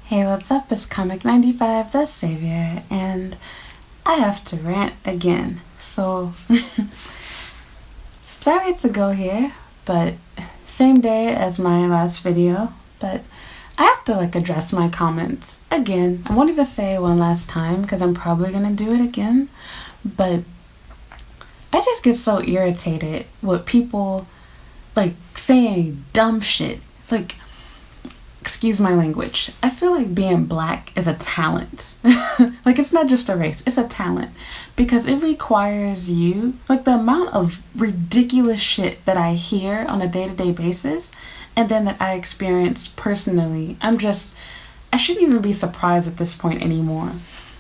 Hey, what's up? It's Comic95, the Savior, and I have to rant again. So, sorry to go here, but same day as my last video, but I have to address my comments again. I won't even say one last time because I'm probably gonna do it again, but I just get so irritated with people saying dumb shit. Excuse my language. I feel like being black is a talent. It's not just a race, it's a talent. Because it requires you, the amount of ridiculous shit that I hear on a day-to-day basis and then that I experience personally. I shouldn't even be surprised at this point anymore.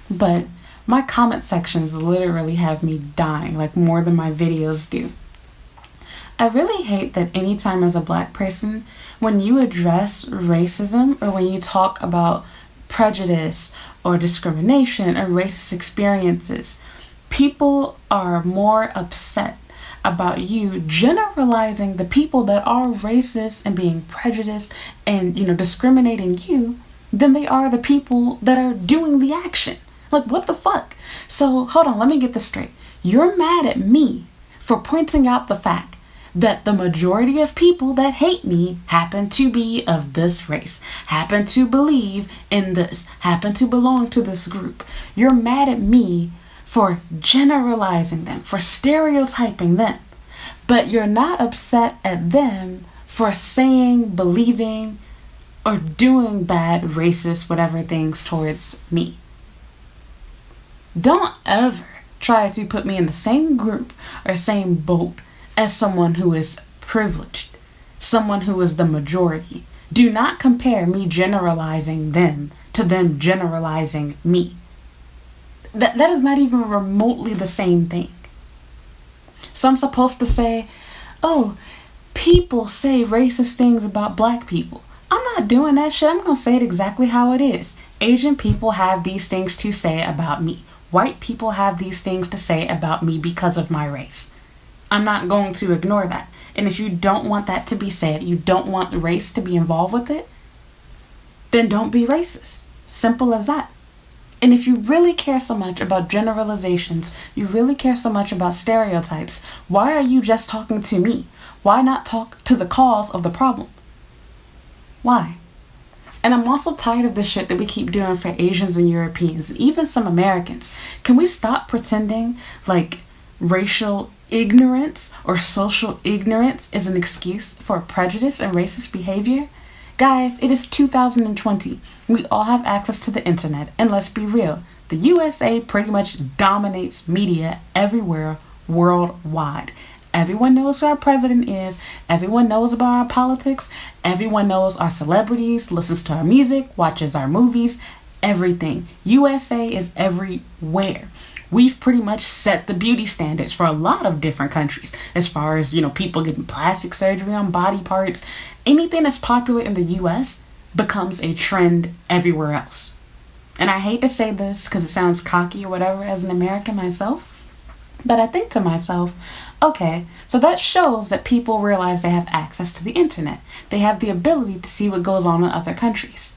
But my comment sections literally have me dying, more than my videos do. I really hate that anytime as a black person, when you address racism or when you talk about prejudice or discrimination or racist experiences, people are more upset about you generalizing the people that are racist and being prejudiced and, discriminating you than they are the people that are doing the action. What the fuck? So, hold on, let me get this straight. You're mad at me for pointing out the fact that the majority of people that hate me happen to be of this race, happen to believe in this, happen to belong to this group. You're mad at me for generalizing them, for stereotyping them, but you're not upset at them for saying, believing, or doing bad, racist, whatever things towards me. Don't ever try to put me in the same group or same boat as someone who is privileged, someone who is the majority. Do not compare me generalizing them to them generalizing me. That is not even remotely the same thing. So I'm supposed to say, oh, people say racist things about black people. I'm not doing that shit. I'm going to say it exactly how it is. Asian people have these things to say about me. White people have these things to say about me because of my race. I'm not going to ignore that. And if you don't want that to be said, you don't want race to be involved with it, then don't be racist. Simple as that. And if you really care so much about generalizations, you really care so much about stereotypes, why are you just talking to me? Why not talk to the cause of the problem? Why? And I'm also tired of the shit that we keep doing for Asians and Europeans, and even some Americans. Can we stop pretending racial ignorance or social ignorance is an excuse for prejudice and racist behavior? Guys, it is 2020. We all have access to the internet, and let's be real, the USA pretty much dominates media everywhere worldwide. Everyone knows who our president is, everyone knows about our politics, everyone knows our celebrities, listens to our music, watches our movies, everything. USA is everywhere. We've pretty much set the beauty standards for a lot of different countries as far as, people getting plastic surgery on body parts. Anything that's popular in the US becomes a trend everywhere else. And I hate to say this because it sounds cocky or whatever as an American myself, but I think to myself, okay, so that shows that people realize they have access to the internet. They have the ability to see what goes on in other countries.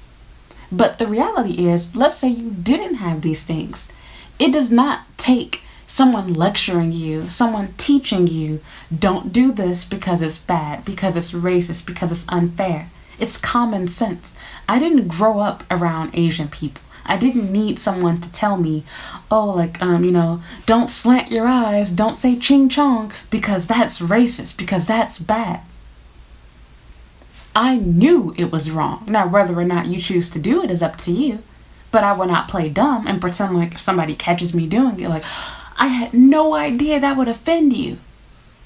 But the reality is, let's say you didn't have these things. It does not take someone lecturing you, someone teaching you, don't do this because it's bad, because it's racist, because it's unfair. It's common sense. I didn't grow up around Asian people. I didn't need someone to tell me, don't slant your eyes, don't say ching chong, because that's racist, because that's bad. I knew it was wrong. Now, whether or not you choose to do it is up to you. But I will not play dumb and pretend like if somebody catches me doing it, I had no idea that would offend you.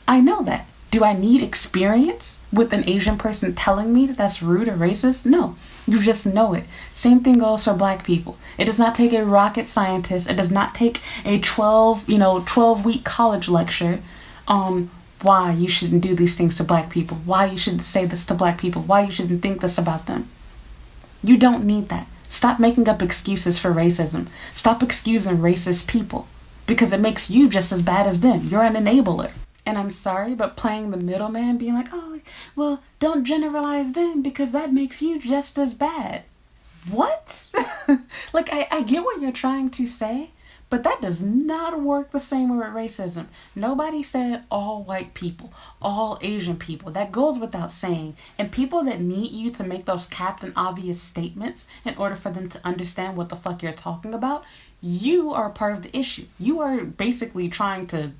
I know that. Do I need experience with an Asian person telling me that that's rude or racist? No, you just know it. Same thing goes for black people. It does not take a rocket scientist. It does not take a 12-week college lecture on why you shouldn't do these things to black people, why you shouldn't say this to black people, why you shouldn't think this about them. You don't need that. Stop making up excuses for racism. Stop excusing racist people because it makes you just as bad as them. You're an enabler. And I'm sorry, but playing the middleman, being like, oh, well, don't generalize them because that makes you just as bad. What? I get what you're trying to say, but that does not work the same way with racism. Nobody said all white people, all Asian people. That goes without saying. And people that need you to make those captain obvious statements in order for them to understand what the fuck you're talking about, you are part of the issue. You are basically trying to,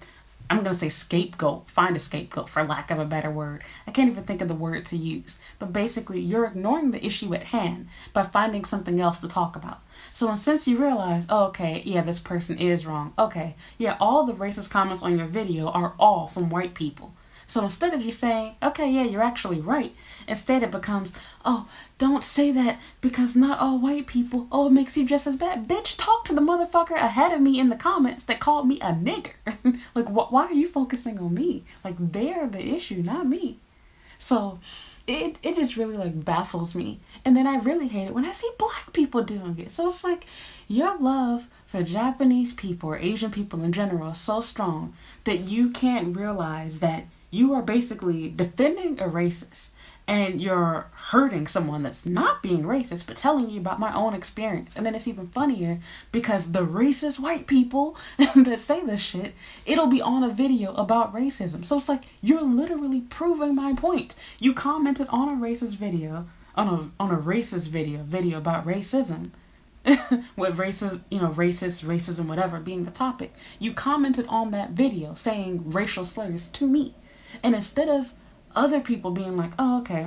I'm going to say scapegoat, find a scapegoat for lack of a better word. I can't even think of the word to use. But basically, you're ignoring the issue at hand by finding something else to talk about. So since you realize, oh, okay, yeah, this person is wrong. Okay, yeah, all the racist comments on your video are all from white people. So instead of you saying, okay, yeah, you're actually right, instead it becomes, oh, don't say that because not all white people, oh, it makes you just as bad. Bitch, talk to the motherfucker ahead of me in the comments that called me a nigger. Like, why are you focusing on me? Like, they're the issue, not me. So it just really like baffles me. And then I really hate it when I see black people doing it. So it's like your love for Japanese people or Asian people in general is so strong that you can't realize that you are basically defending a racist and you're hurting someone that's not being racist but telling you about my own experience. And then it's even funnier because the racist white people that say this shit, it'll be on a video about racism. So it's like you're literally proving my point. You commented on a racist video, on a racist video about racism. With racist, racism, whatever being the topic. You commented on that video saying racial slurs to me. And instead of other people being like, oh, okay,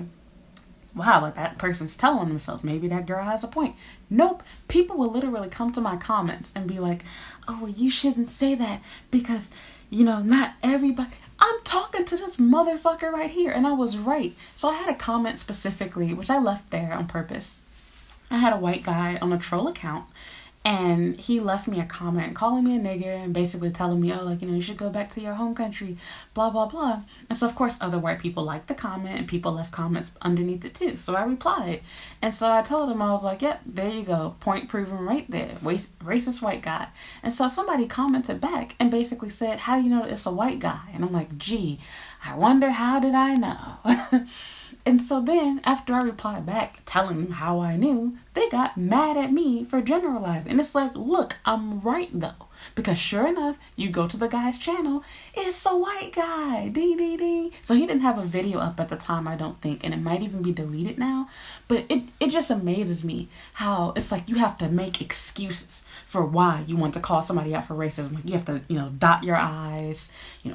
wow, like that person's telling themselves, maybe that girl has a point. Nope. People will literally come to my comments and be like, oh, well, you shouldn't say that because, not everybody. I'm talking to this motherfucker right here. And I was right. So I had a comment specifically, which I left there on purpose. I had a white guy on a troll account. And he left me a comment calling me a nigger and basically telling me, oh, you should go back to your home country, blah, blah, blah. And so, of course, other white people liked the comment and people left comments underneath it too. So I replied. And so I told him, I was like, yep, there you go. Point proven right there. Racist white guy. And so somebody commented back and basically said, how do you know that it's a white guy? And I'm like, gee, I wonder how did I know? And so then, after I replied back, telling them how I knew, they got mad at me for generalizing. And it's like, look, I'm right though. Because sure enough, you go to the guy's channel, it's a white guy. Ding, ding, ding. So he didn't have a video up at the time, I don't think. And it might even be deleted now. But it just amazes me how it's like you have to make excuses for why you want to call somebody out for racism. Like you have to, dot your I's,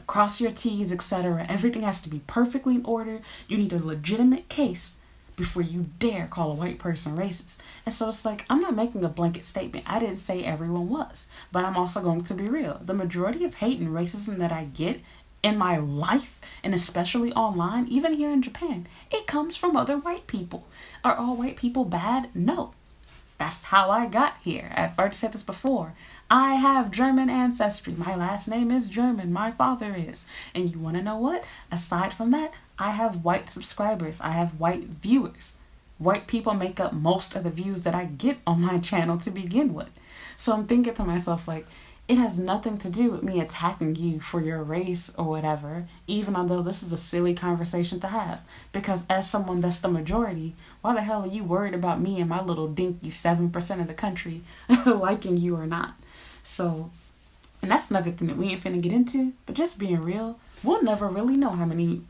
cross your T's, etc. Everything has to be perfectly in order. You need a legitimate case before you dare call a white person racist. And so it's like, I'm not making a blanket statement. I didn't say everyone was, but I'm also going to be real. The majority of hate and racism that I get in my life, and especially online, even here in Japan, it comes from other white people. Are all white people bad? No. That's how I got here. I've already said this before. I have German ancestry. My last name is German. My father is. And you want to know what? Aside from that, I have white subscribers. I have white viewers. White people make up most of the views that I get on my channel to begin with. So I'm thinking to myself, like, it has nothing to do with me attacking you for your race or whatever, even although this is a silly conversation to have. Because as someone that's the majority, why the hell are you worried about me and my little dinky 7% of the country liking you or not? So, and that's another thing that we ain't finna get into, but just being real, we'll never really know how many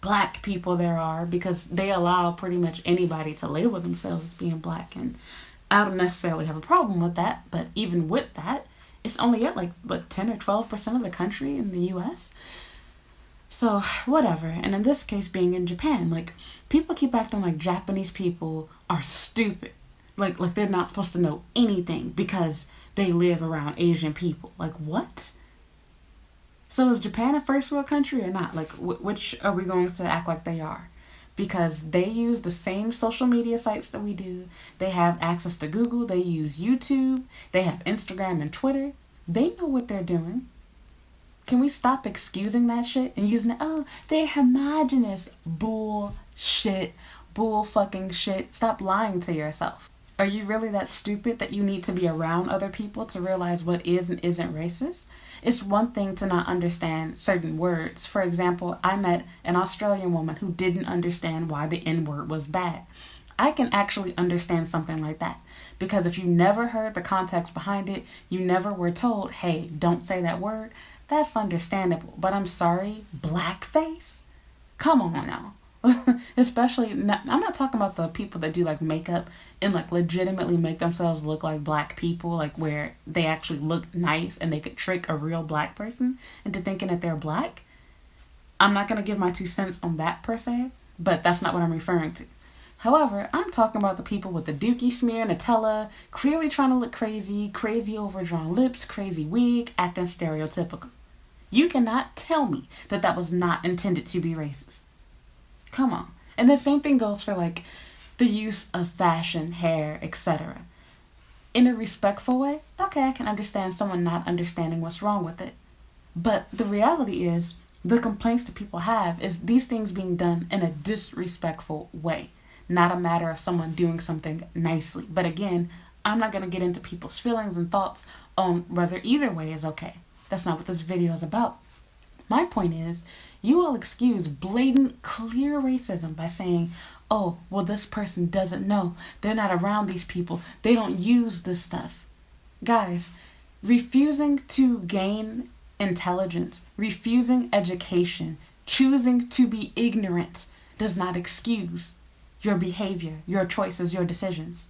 black people there are because they allow pretty much anybody to label themselves as being black. And I don't necessarily have a problem with that, but even with that, it's only at 10 or 12% of the country in the US. So whatever. And in this case, being in Japan, people keep acting like Japanese people are stupid. Like they're not supposed to know anything because they live around Asian people. Like what? So is Japan a first world country or not? Which are we going to act like they are? Because they use the same social media sites that we do. They have access to Google. They use YouTube. They have Instagram and Twitter. They know what they're doing. Can we stop excusing that shit and using it? Oh, they're homogenous. Bullshit. Bull fucking shit. Stop lying to yourself. Are you really that stupid that you need to be around other people to realize what is and isn't racist? It's one thing to not understand certain words. For example, I met an Australian woman who didn't understand why the N-word was bad. I can actually understand something like that. Because if you never heard the context behind it, you never were told, hey, don't say that word, that's understandable. But I'm sorry, blackface? Come on now. Especially, I'm not talking about the people that do like makeup and like legitimately make themselves look like black people, like where they actually look nice and they could trick a real black person into thinking that they're black. I'm not going to give my 2 cents on that per se, but that's not what I'm referring to. However, I'm talking about the people with the dookie smear, Nutella, clearly trying to look crazy, crazy overdrawn lips, crazy wig, acting stereotypical. You cannot tell me that that was not intended to be racist. Come on. And the same thing goes for like the use of fashion, hair, etc. In a respectful way, okay, I can understand someone not understanding what's wrong with it. But the reality is, the complaints that people have is these things being done in a disrespectful way, not a matter of someone doing something nicely. But again, I'm not going to get into people's feelings and thoughts on whether either way is okay. That's not what this video is about. My point is, you all excuse blatant, clear racism by saying, oh, well, this person doesn't know. They're not around these people. They don't use this stuff. Guys, refusing to gain intelligence, refusing education, choosing to be ignorant does not excuse your behavior, your choices, your decisions.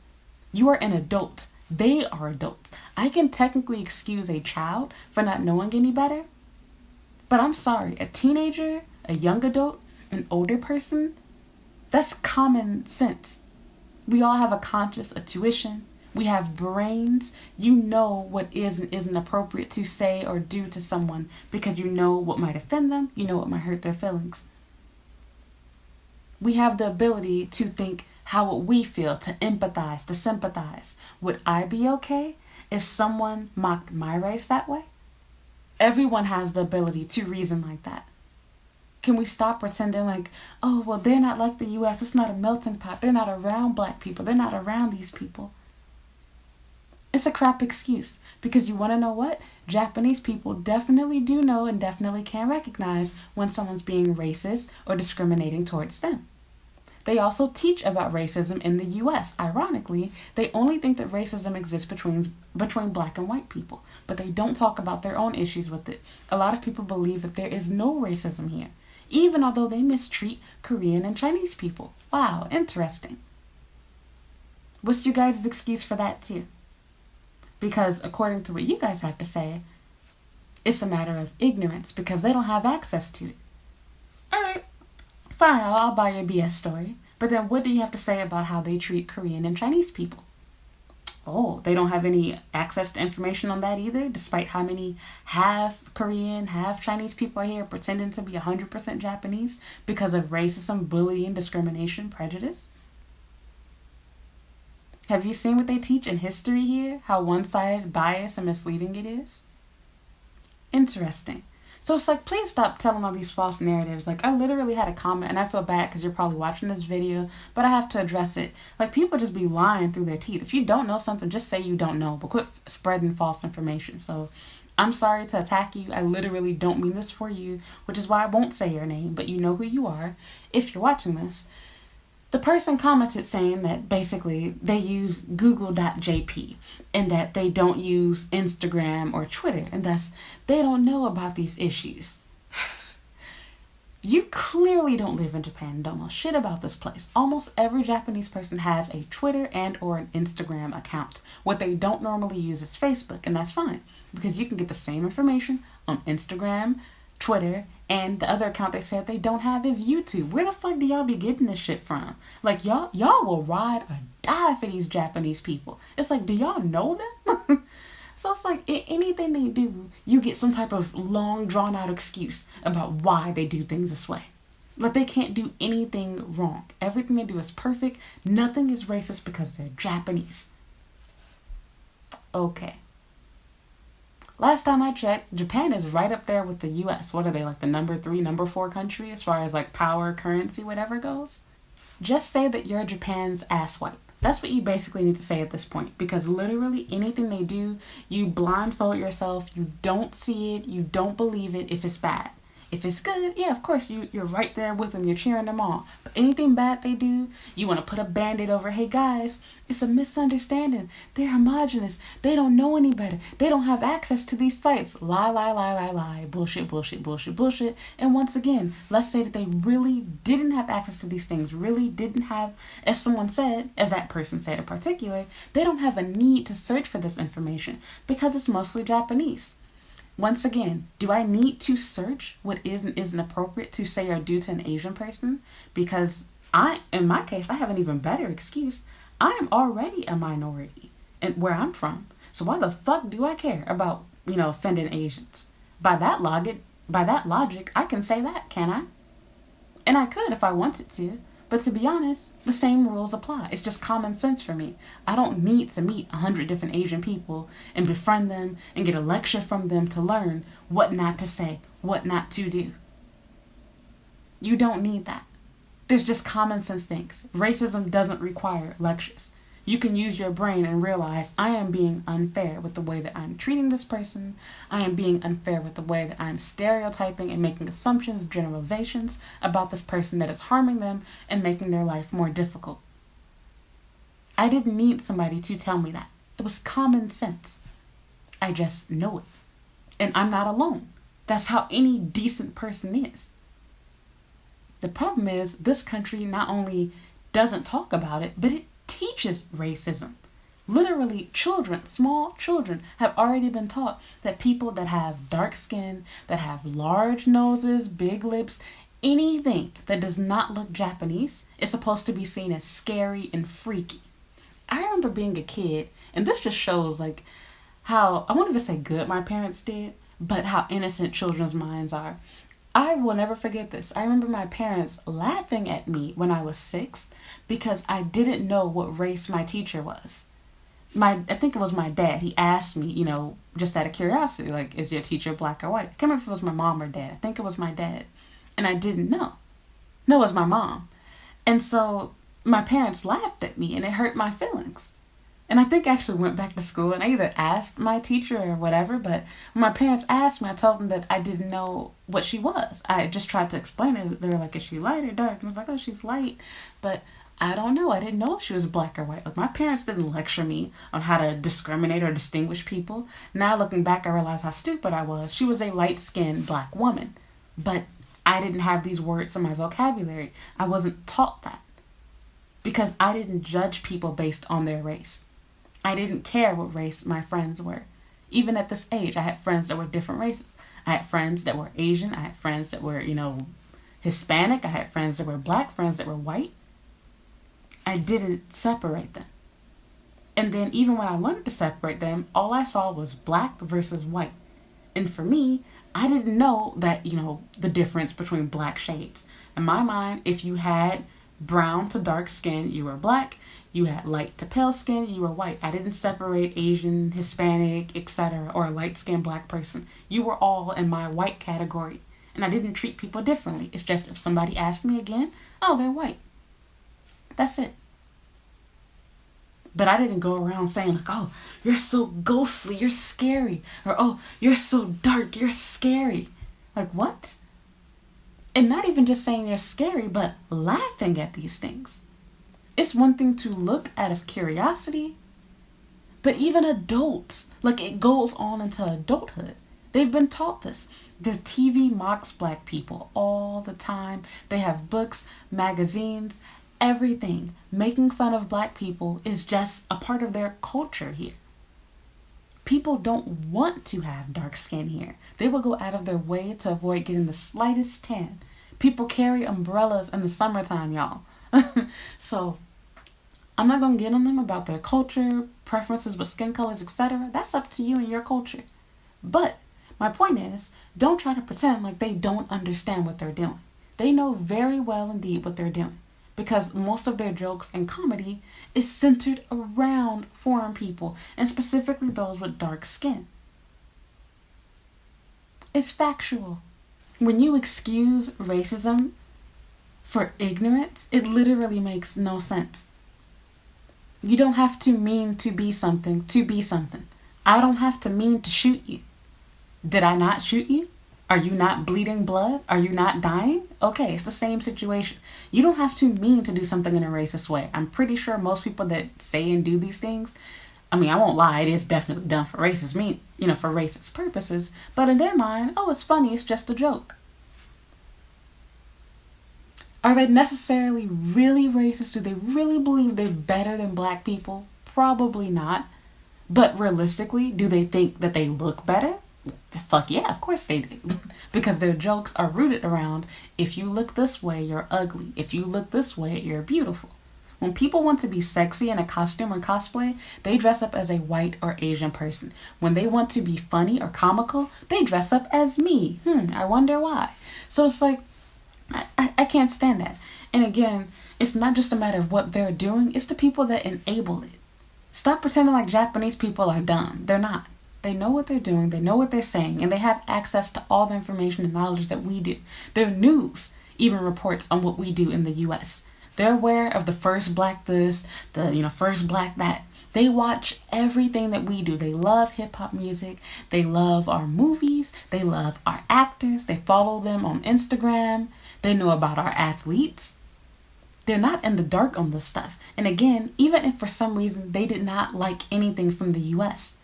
You are an adult. They are adults. I can technically excuse a child for not knowing any better. But I'm sorry, a teenager, a young adult, an older person, that's common sense. We all have a conscience, a tuition. We have brains. You know what is and isn't appropriate to say or do to someone because you know what might offend them. You know what might hurt their feelings. We have the ability to think how would we feel, to empathize, to sympathize. Would I be okay if someone mocked my race that way? Everyone has the ability to reason like that. Can we stop pretending like, oh, well, they're not like the U.S. It's not a melting pot. They're not around black people. They're not around these people. It's a crap excuse because you want to know what? Japanese people definitely do know and definitely can recognize when someone's being racist or discriminating towards them. They also teach about racism in the U.S. Ironically, they only think that racism exists between black and white people, but they don't talk about their own issues with it. A lot of people believe that there is no racism here, even although they mistreat Korean and Chinese people. Wow, interesting. What's your guys' excuse for that too? Because according to what you guys have to say, it's a matter of ignorance because they don't have access to it. All right. Fine, I'll buy your BS story. But then what do you have to say about how they treat Korean and Chinese people? Oh, they don't have any access to information on that either, despite how many half Korean, half Chinese people are here pretending to be 100% Japanese because of racism, bullying, discrimination, prejudice. Have you seen what they teach in history here? How one-sided, biased, and misleading it is? Interesting. So it's like, please stop telling all these false narratives. Like, I literally had a comment, and I feel bad because you're probably watching this video, but I have to address it. Like, people just be lying through their teeth. If you don't know something, just say you don't know, but quit spreading false information. So I'm sorry to attack you. I literally don't mean this for you, which is why I won't say your name, but you know who you are if you're watching this. The person commented saying that basically they use google.jp and that they don't use Instagram or Twitter and thus they don't know about these issues. You clearly don't live in Japan and don't know shit about this place. Almost every Japanese person has a Twitter and or an Instagram account. What they don't normally use is Facebook, and that's fine because you can get the same information on Instagram, Twitter, and the other account they said they don't have is YouTube. Where the fuck do y'all be getting this shit from? Like, y'all will ride or die for these Japanese people. It's like, do y'all know them? So it's like, anything they do, you get some type of long, drawn-out excuse about why they do things this way. Like, they can't do anything wrong. Everything they do is perfect. Nothing is racist because they're Japanese. Okay. Last time I checked, Japan is right up there with the US. What are they, like the number 3, number 4 country as far as like power, currency, whatever goes? Just say that you're Japan's asswipe. That's what you basically need to say at this point. Because literally anything they do, you blindfold yourself, you don't see it, you don't believe it if it's bad. If it's good, yeah, of course, you're right there with them. You're cheering them on. But anything bad they do, you want to put a band-aid over. Hey, guys, it's a misunderstanding. They're homogenous. They don't know any better. They don't have access to these sites. Lie, lie, lie, lie, lie. Bullshit, bullshit, bullshit, bullshit. And once again, let's say that they really didn't have access to these things, really didn't have, as someone said, as that person said in particular, they don't have a need to search for this information because it's mostly Japanese. Once again, do I need to search what is and isn't appropriate to say or do to an Asian person? Because in my case, I have an even better excuse. I am already a minority and where I'm from. So why the fuck do I care about, offending Asians? By that logic, I can say that, can I? And I could if I wanted to. But to be honest, the same rules apply. It's just common sense for me. I don't need to meet 100 different Asian people and befriend them and get a lecture from them to learn what not to say, what not to do. You don't need that. There's just common sense things. Racism doesn't require lectures. You can use your brain and realize I am being unfair with the way that I'm treating this person. I am being unfair with the way that I'm stereotyping and making assumptions, generalizations about this person that is harming them and making their life more difficult. I didn't need somebody to tell me that. It was common sense. I just know it. And I'm not alone. That's how any decent person is. The problem is this country not only doesn't talk about it, but it teaches racism. Literally, children, small children, have already been taught that people that have dark skin, that have large noses, big lips, anything that does not look Japanese is supposed to be seen as scary and freaky. I remember being a kid, and this just shows how, I won't even say good my parents did, but how innocent children's minds are. I will never forget this. I remember my parents laughing at me when I was 6 because I didn't know what race my teacher was. I think it was my dad. He asked me, just out of curiosity, is your teacher black or white? I can't remember if it was my mom or dad. I think it was my dad. And I didn't know. No, it was my mom. And so my parents laughed at me and it hurt my feelings. And I think I actually went back to school and I either asked my teacher or whatever, but when my parents asked me, I told them that I didn't know what she was. I just tried to explain it. They were like, is she light or dark? And I was like, oh, she's light. But I don't know. I didn't know if she was black or white. My parents didn't lecture me on how to discriminate or distinguish people. Now looking back, I realize how stupid I was. She was a light-skinned black woman, but I didn't have these words in my vocabulary. I wasn't taught that because I didn't judge people based on their race. I didn't care what race my friends were. Even at this age, I had friends that were different races. I had friends that were Asian. I had friends that were, Hispanic. I had friends that were black, friends that were white. I didn't separate them. And then even when I learned to separate them, all I saw was black versus white. And for me, I didn't know that, the difference between black shades. In my mind, if you had brown to dark skin, you were black. You had light to pale skin, you were white. I didn't separate Asian, Hispanic, etc. or a light-skinned black person. You were all in my white category. And I didn't treat people differently. It's just if somebody asked me again, oh, they're white. That's it. But I didn't go around saying oh, you're so ghostly, you're scary. Or, oh, you're so dark, you're scary. What? And not even just saying they're scary, but laughing at these things. It's one thing to look out of curiosity, but even adults, it goes on into adulthood. They've been taught this. Their TV mocks black people all the time. They have books, magazines, everything. Making fun of black people is just a part of their culture here. People don't want to have dark skin here. They will go out of their way to avoid getting the slightest tan. People carry umbrellas in the summertime, y'all. So I'm not going to get on them about their culture, preferences with skin colors, etc. That's up to you and your culture. But my point is, don't try to pretend like they don't understand what they're doing. They know very well indeed what they're doing, because most of their jokes and comedy is centered around foreign people, and specifically those with dark skin. It's factual. When you excuse racism for ignorance, it literally makes no sense. You don't have to mean to be something to be something. I don't have to mean to shoot you. Did I not shoot you? Are you not bleeding blood? Are you not dying? Okay, it's the same situation. You don't have to mean to do something in a racist way. I'm pretty sure most people that say and do these things, I mean, I won't lie, it is definitely done for racist for racist purposes. But in their mind, oh, it's funny, it's just a joke. Are they necessarily really racist? Do they really believe they're better than black people? Probably not. But realistically, do they think that they look better? Fuck yeah, of course they do. Because their jokes are rooted around, if you look this way, you're ugly. If you look this way, you're beautiful. When people want to be sexy in a costume or cosplay, they dress up as a white or Asian person. When they want to be funny or comical, they dress up as me. I wonder why. So it's like, I can't stand that. And again, it's not just a matter of what they're doing, it's the people that enable it. Stop pretending like Japanese people are dumb. They're not. They know what they're doing, they know what they're saying, and they have access to all the information and knowledge that we do. Their news even reports on what we do in the US. They're aware of the first black this, the first black that. They watch everything that we do. They love hip hop music. They love our movies. They love our actors. They follow them on Instagram. They know about our athletes. They're not in the dark on this stuff. And again, even if for some reason they did not like anything from the US,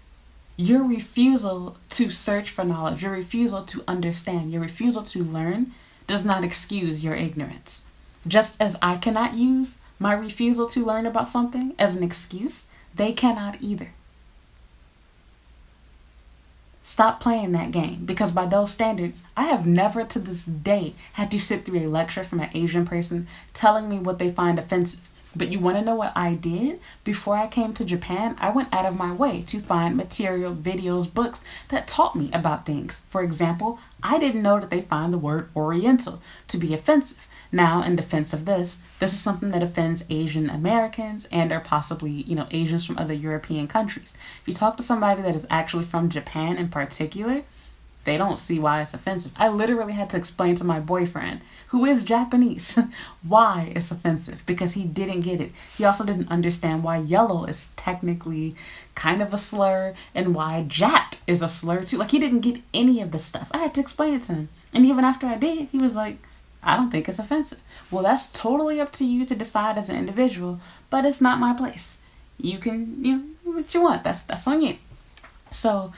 your refusal to search for knowledge, your refusal to understand, your refusal to learn does not excuse your ignorance. Just as I cannot use my refusal to learn about something as an excuse, they cannot either. Stop playing that game, because by those standards, I have never to this day had to sit through a lecture from an Asian person telling me what they find offensive. But you want to know what I did? Before I came to Japan, I went out of my way to find material, videos, books that taught me about things. For example, I didn't know that they find the word Oriental to be offensive. Now, in defense of this is something that offends Asian Americans and or possibly, Asians from other European countries. If you talk to somebody that is actually from Japan in particular, they don't see why it's offensive. I literally had to explain to my boyfriend, who is Japanese, why it's offensive, because he didn't get it. He also didn't understand why yellow is technically kind of a slur and why Jap is a slur too. Like, he didn't get any of this stuff. I had to explain it to him. And even after I did, he was like, I don't think it's offensive. Well, that's totally up to you to decide as an individual, but it's not my place. You can, what you want. That's on you. So,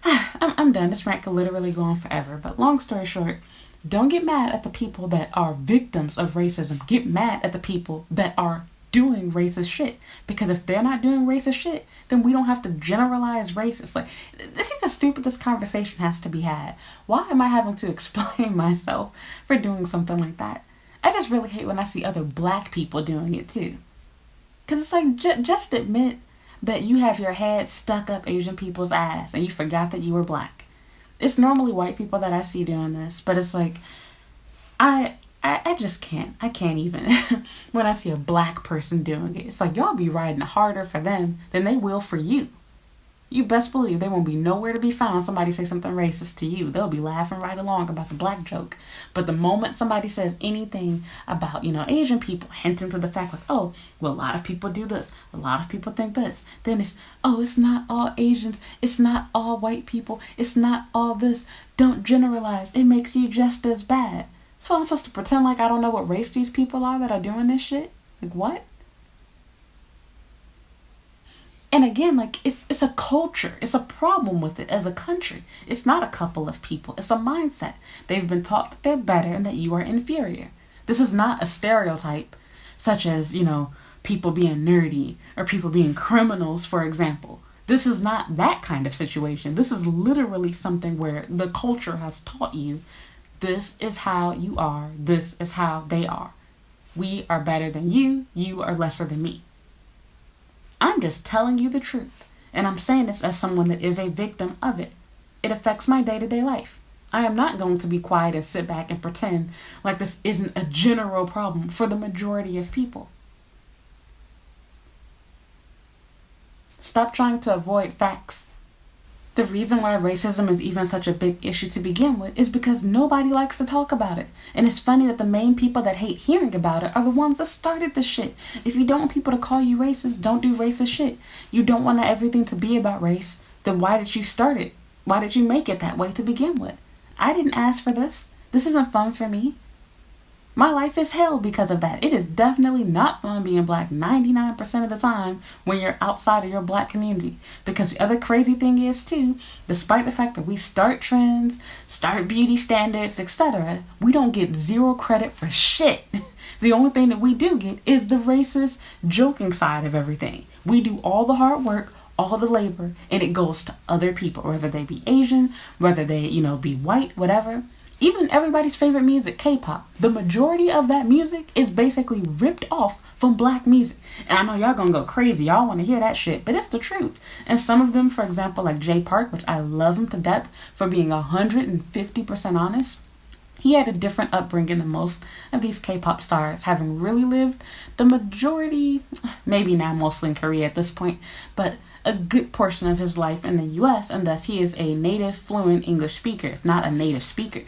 I'm done. This rant could literally go on forever. But long story short, don't get mad at the people that are victims of racism. Get mad at the people that are doing racist shit. Because if they're not doing racist shit, then we don't have to generalize racist. Like, this is how stupid this conversation has to be had. Why am I having to explain myself for doing something like that? I just really hate when I see other black people doing it too. Because it's like, just admit that you have your head stuck up Asian people's ass and you forgot that you were black. It's normally white people that I see doing this, but it's like, I just can't. I can't even. When I see a black person doing it, it's like, y'all be riding harder for them than they will for you. You best believe they won't be nowhere to be found. Somebody say something racist to you, they'll be laughing right along about the black joke. But the moment somebody says anything about, Asian people, hinting to the fact like, oh, well, a lot of people do this, a lot of people think this, then it's, oh, it's not all Asians, it's not all white people, it's not all this. Don't generalize. It makes you just as bad. So I'm supposed to pretend like I don't know what race these people are that are doing this shit? Like, what? And again, like, it's a culture. It's a problem with it as a country. It's not a couple of people. It's a mindset. They've been taught that they're better and that you are inferior. This is not a stereotype such as, people being nerdy or people being criminals, for example. This is not that kind of situation. This is literally something where the culture has taught you, this is how you are, this is how they are. We are better than you, you are lesser than me. I'm just telling you the truth, and I'm saying this as someone that is a victim of it. It affects my day-to-day life. I am not going to be quiet and sit back and pretend like this isn't a general problem for the majority of people. Stop trying to avoid facts. The reason why racism is even such a big issue to begin with is because nobody likes to talk about it. And it's funny that the main people that hate hearing about it are the ones that started the shit. If you don't want people to call you racist, don't do racist shit. You don't want everything to be about race, then why did you start it? Why did you make it that way to begin with? I didn't ask for this. This isn't fun for me. My life is hell because of that. It is definitely not fun being black 99% of the time when you're outside of your black community. Because the other crazy thing is too, despite the fact that we start trends, start beauty standards, etc., we don't get zero credit for shit. The only thing that we do get is the racist, joking side of everything. We do all the hard work, all the labor, and it goes to other people, whether they be Asian, whether they, be white, whatever. Even everybody's favorite music, K-pop, the majority of that music is basically ripped off from black music. And I know y'all gonna go crazy. Y'all want to hear that shit, but it's the truth. And some of them, for example, like Jay Park, which I love him to death for being 150% honest, he had a different upbringing than most of these K-pop stars, having really lived the majority, maybe now mostly in Korea at this point, but a good portion of his life in the U.S., and thus he is a native fluent English speaker, if not a native speaker.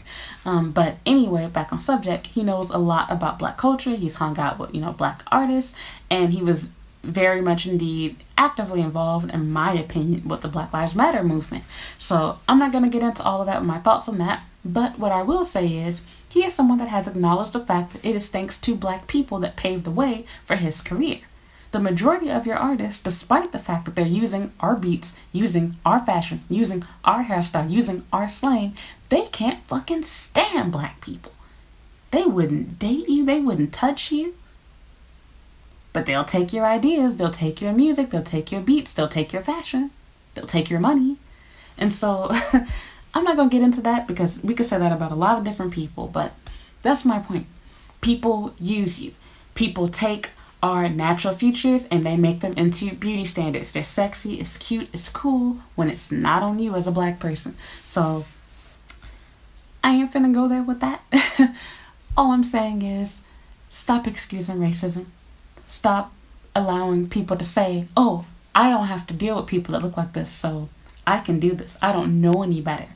But anyway, back on subject, he knows a lot about black culture. He's hung out with, black artists, and he was very much indeed actively involved, in my opinion, with the Black Lives Matter movement. So I'm not going to get into all of that with my thoughts on that, but what I will say is he is someone that has acknowledged the fact that it is thanks to black people that paved the way for his career. The majority of your artists, despite the fact that they're using our beats, using our fashion, using our hairstyle, using our slang, they can't fucking stand black people. They wouldn't date you, they wouldn't touch you. But they'll take your ideas, they'll take your music, they'll take your beats, they'll take your fashion, they'll take your money. And so I'm not going to get into that because we could say that about a lot of different people, but that's my point. People use you. People take our natural features and they make them into beauty standards. They're sexy, it's cute, it's cool when it's not on you as a black person. So I ain't finna go there with that. All I'm saying is stop excusing racism. Stop allowing people to say, oh, I don't have to deal with people that look like this, so I can do this. I don't know any better.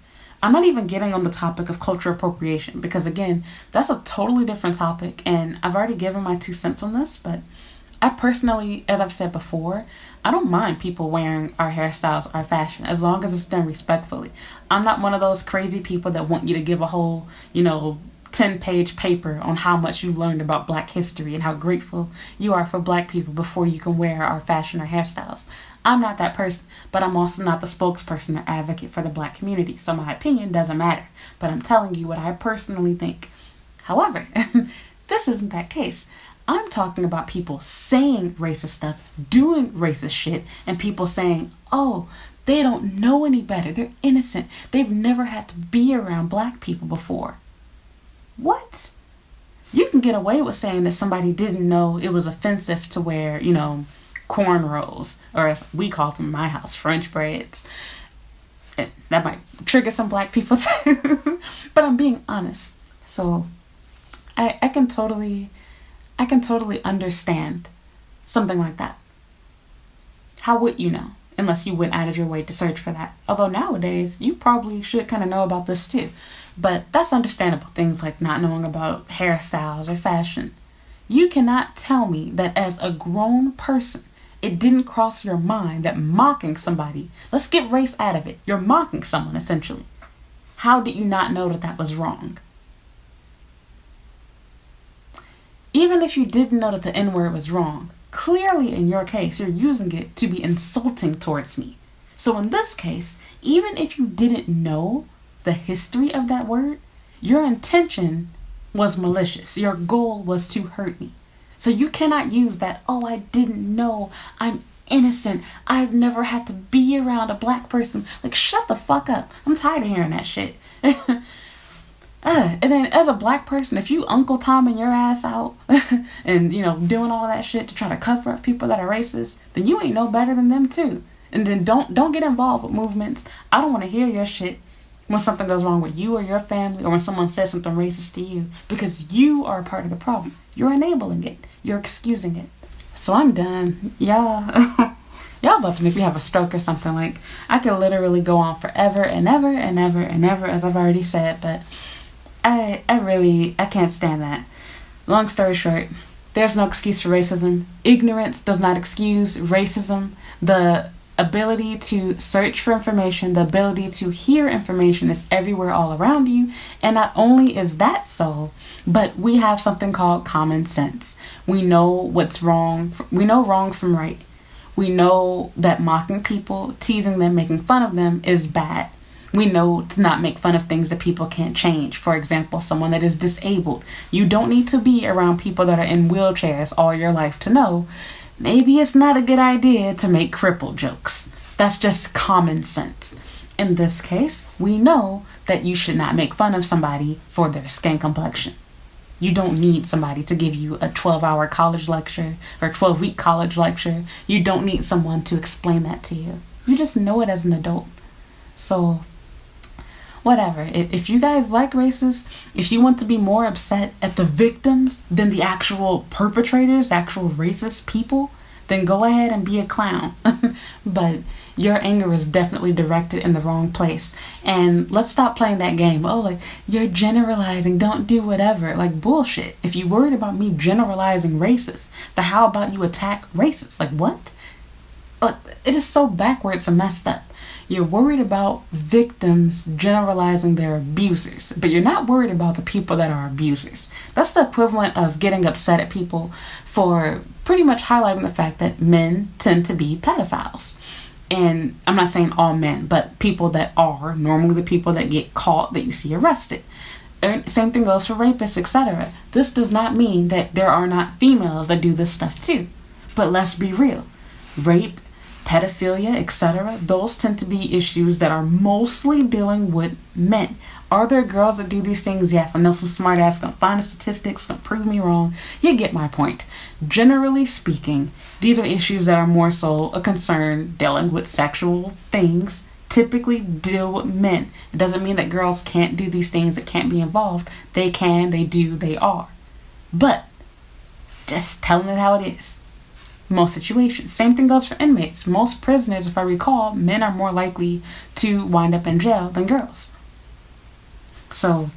I'm not even getting on the topic of cultural appropriation because, again, that's a totally different topic, and I've already given my 2 cents on this, but I personally, as I've said before, I don't mind people wearing our hairstyles, our fashion, as long as it's done respectfully. I'm not one of those crazy people that want you to give a whole, 10-page paper on how much you learned about black history and how grateful you are for black people before you can wear our fashion or hairstyles. I'm not that person, but I'm also not the spokesperson or advocate for the black community, so my opinion doesn't matter. But I'm telling you what I personally think. However, this isn't that case. I'm talking about people saying racist stuff, doing racist shit, and people saying, oh, they don't know any better. They're innocent. They've never had to be around black people before. What? You can get away with saying that somebody didn't know it was offensive to wear, cornrows, or as we call them in my house, French braids. That might trigger some black people too. But I'm being honest. So I can totally understand something like that. How would you know? Unless you went out of your way to search for that. Although nowadays, you probably should kind of know about this too. But that's understandable. Things like not knowing about hairstyles or fashion. You cannot tell me that as a grown person, it didn't cross your mind that mocking somebody, let's get race out of it. You're mocking someone, essentially. How did you not know that that was wrong? Even if you didn't know that the N-word was wrong, clearly in your case, you're using it to be insulting towards me. So in this case, even if you didn't know the history of that word, your intention was malicious. Your goal was to hurt me. So you cannot use that, oh, I didn't know, I'm innocent, I've never had to be around a black person. Like, shut the fuck up. I'm tired of hearing that shit. And then as a black person, if you Uncle Tomming your ass out and, doing all that shit to try to cover up people that are racist, then you ain't no better than them too. And then don't get involved with movements. I don't want to hear your shit when something goes wrong with you or your family, or when someone says something racist to you, because you are a part of the problem. You're enabling it. You're excusing it. So I'm done. Y'all about to make me have a stroke or something. Like, I could literally go on forever and ever and ever and ever, as I've already said, but I can't stand that. Long story short, there's no excuse for racism. Ignorance does not excuse racism. The ability to search for information, the ability to hear information is everywhere all around you. And not only is that so, but we have something called common sense. We know what's wrong. We know wrong from right. We know that mocking people, teasing them, making fun of them is bad. We know to not make fun of things that people can't change. For example, someone that is disabled. You don't need to be around people that are in wheelchairs all your life to know maybe it's not a good idea to make crippled jokes. That's just common sense. In this case, we know that you should not make fun of somebody for their skin complexion. You don't need somebody to give you a 12-hour college lecture or 12-week college lecture. You don't need someone to explain that to you. You just know it as an adult. So, whatever. If you guys like racists, if you want to be more upset at the victims than the actual perpetrators, actual racist people, then go ahead and be a clown. But your anger is definitely directed in the wrong place. And let's stop playing that game. Oh, like, you're generalizing, don't do whatever. Like, bullshit. If you're worried about me generalizing racists, then how about you attack racists? Like, what? Like, it is so backwards and messed up. You're worried about victims generalizing their abusers, but you're not worried about the people that are abusers. That's the equivalent of getting upset at people for pretty much highlighting the fact that men tend to be pedophiles. And I'm not saying all men, but people that are, normally the people that get caught, that you see arrested. And same thing goes for rapists, etc. This does not mean that there are not females that do this stuff too. But let's be real. Rape, pedophilia, etc., those tend to be issues that are mostly dealing with men. Are there girls that do these things? Yes, I know some smart ass gonna find the statistics, gonna prove me wrong. You get my point. Generally speaking, these are issues that are more so a concern dealing with sexual things, typically deal with men. It doesn't mean that girls can't do these things, that can't be involved. They can, they do, they are. But just telling it how it is. Most situations. Same thing goes for inmates. Most prisoners, if I recall, men are more likely to wind up in jail than girls. So,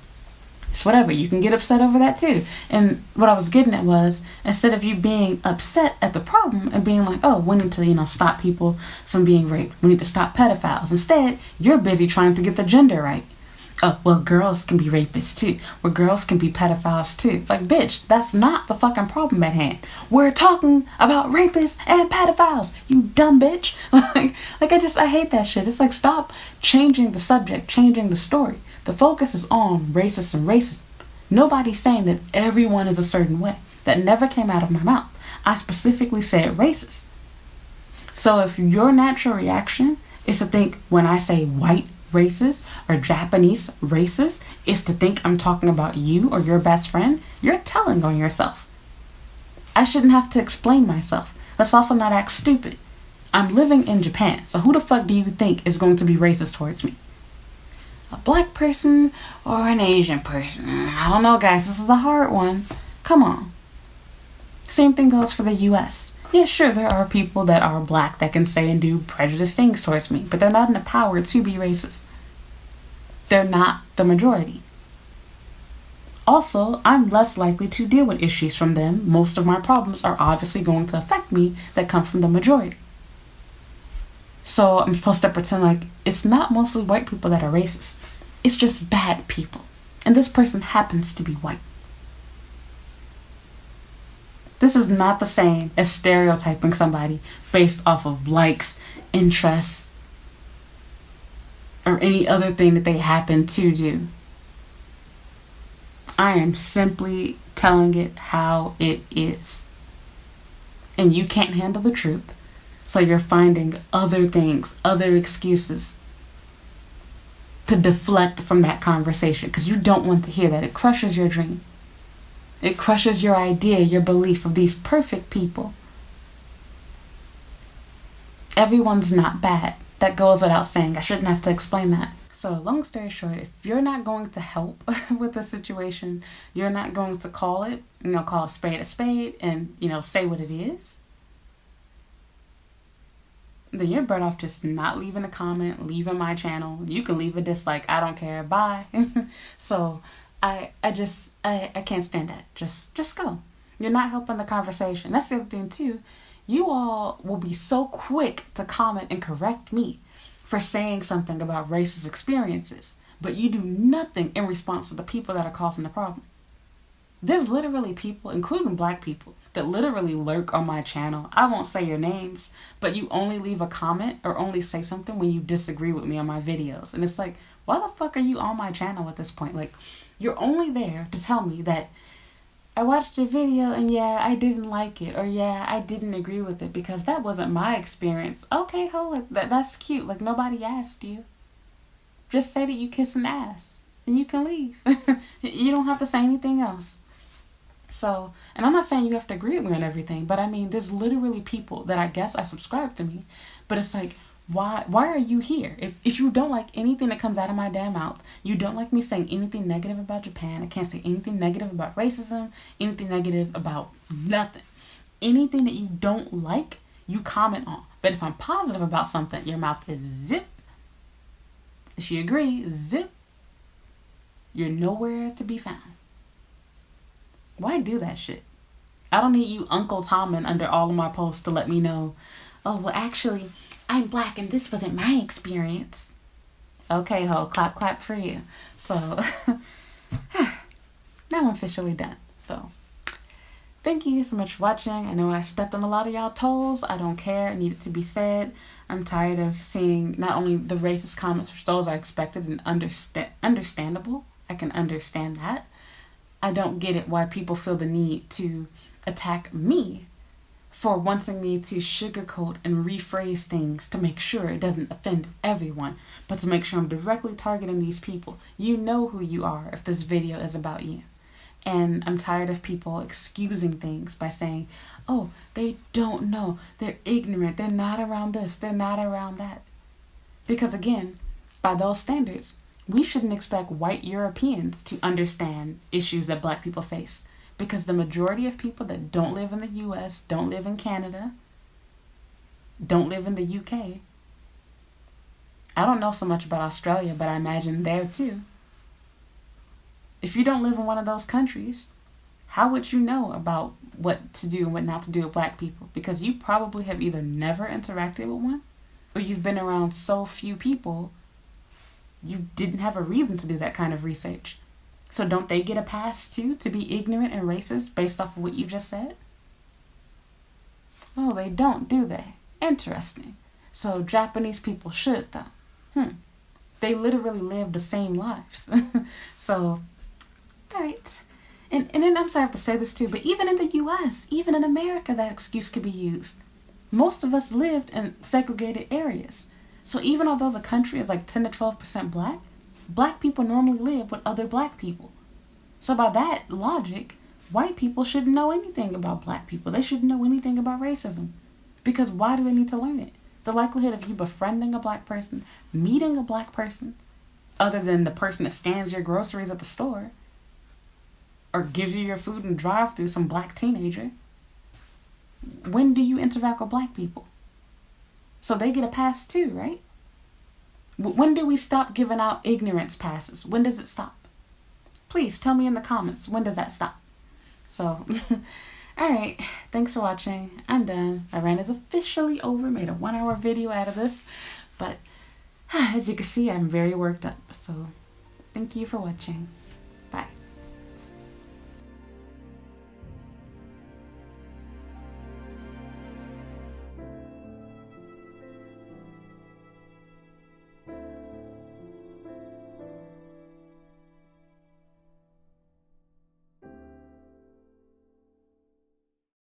it's whatever. You can get upset over that too. And what I was getting at was, instead of you being upset at the problem and being like, oh, we need to, stop people from being raped. We need to stop pedophiles. Instead, you're busy trying to get the gender right. Oh, well, girls can be rapists too. Well, girls can be pedophiles too. Like, bitch, that's not the fucking problem at hand. We're talking about rapists and pedophiles, you dumb bitch. I hate that shit. It's like, stop changing the subject, changing the story. The focus is on racist and racism. Nobody's saying that everyone is a certain way. That never came out of my mouth. I specifically said racist. So if your natural reaction is to think when I say white racist or Japanese racist is to think I'm talking about you or your best friend, you're telling on yourself. I shouldn't have to explain myself. Let's also not act stupid. I'm living in Japan, so who the fuck do you think is going to be racist towards me? A black person or an Asian person? I don't know, guys. This is a hard one. Come on. Same thing goes for the US. Yeah, sure, there are people that are black that can say and do prejudiced things towards me, but they're not in the power to be racist. They're not the majority. Also, I'm less likely to deal with issues from them. Most of my problems are obviously going to affect me that come from the majority. So I'm supposed to pretend like it's not mostly white people that are racist. It's just bad people. And this person happens to be white. This is not the same as stereotyping somebody based off of likes, interests, or any other thing that they happen to do. I am simply telling it how it is. And you can't handle the truth, so you're finding other things, other excuses to deflect from that conversation because you don't want to hear that. It crushes your dream. It crushes your idea, your belief of these perfect people. Everyone's not bad. That goes without saying. I shouldn't have to explain that. So long story short, if you're not going to help with the situation, you're not going to call it, call a spade and, say what it is, then you're better off just not leaving a comment, leaving my channel. You can leave a dislike. I don't care. Bye. So I can't stand that. Just go. You're not helping the conversation. That's the other thing too. You all will be so quick to comment and correct me for saying something about racist experiences, but you do nothing in response to the people that are causing the problem. There's literally people, including black people, that literally lurk on my channel. I won't say your names, but you only leave a comment or only say something when you disagree with me on my videos. And it's like, why the fuck are you on my channel at this point? Like, you're only there to tell me that I watched your video and yeah, I didn't like it, or yeah, I didn't agree with it because that wasn't my experience. Okay, like, that's cute. Like, nobody asked you. Just say that you kiss an ass and you can leave. You don't have to say anything else. So, and I'm not saying you have to agree with me on everything, but I mean, there's literally people that I guess are subscribed to me, but it's like, why are you here? If you don't like anything that comes out of my damn mouth, you don't like me saying anything negative about Japan, I can't say anything negative about racism, anything negative about nothing. Anything that you don't like, you comment on. But if I'm positive about something, your mouth is zip. If you agree, zip. You're nowhere to be found. Why do that shit? I don't need you Uncle Tommen under all of my posts to let me know, oh, well, actually, I'm black and this wasn't my experience. Okay, ho, clap, clap for you. So, now I'm officially done. So, thank you so much for watching. I know I stepped on a lot of y'all toes. I don't care. It needed to be said. I'm tired of seeing not only the racist comments, which those are expected and understandable. I can understand that. I don't get it why people feel the need to attack me for wanting me to sugarcoat and rephrase things to make sure it doesn't offend everyone, but to make sure I'm directly targeting these people. You know who you are if this video is about you. And I'm tired of people excusing things by saying, oh, they don't know, they're ignorant, they're not around this, they're not around that. Because again, by those standards, we shouldn't expect white Europeans to understand issues that black people face, because the majority of people that don't live in the US, don't live in Canada, don't live in the UK. I don't know so much about Australia, but I imagine there too. If you don't live in one of those countries, how would you know about what to do and what not to do with black people? Because you probably have either never interacted with one, or you've been around so few people you didn't have a reason to do that kind of research. So don't they get a pass too to be ignorant and racist based off of what you just said? Oh, they don't, do they? Interesting. So Japanese people should though. They literally live the same lives. So, alright. And then I'm sorry I have to say this too, but even in the US, even in America, that excuse could be used. Most of us lived in segregated areas. So even although the country is like 10 to 12% black, black people normally live with other black people. So by that logic, white people shouldn't know anything about black people. They shouldn't know anything about racism. Because why do they need to learn it? The likelihood of you befriending a black person, meeting a black person, other than the person that stands your groceries at the store, or gives you your food and drive through, some black teenager. When do you interact with black people? So they get a pass too, right? When do we stop giving out ignorance passes? When does it stop? Please tell me in the comments, when does that stop? So, alright, thanks for watching. I'm done. My rant is officially over. Made a 1-hour video out of this. But, as you can see, I'm very worked up. So, thank you for watching.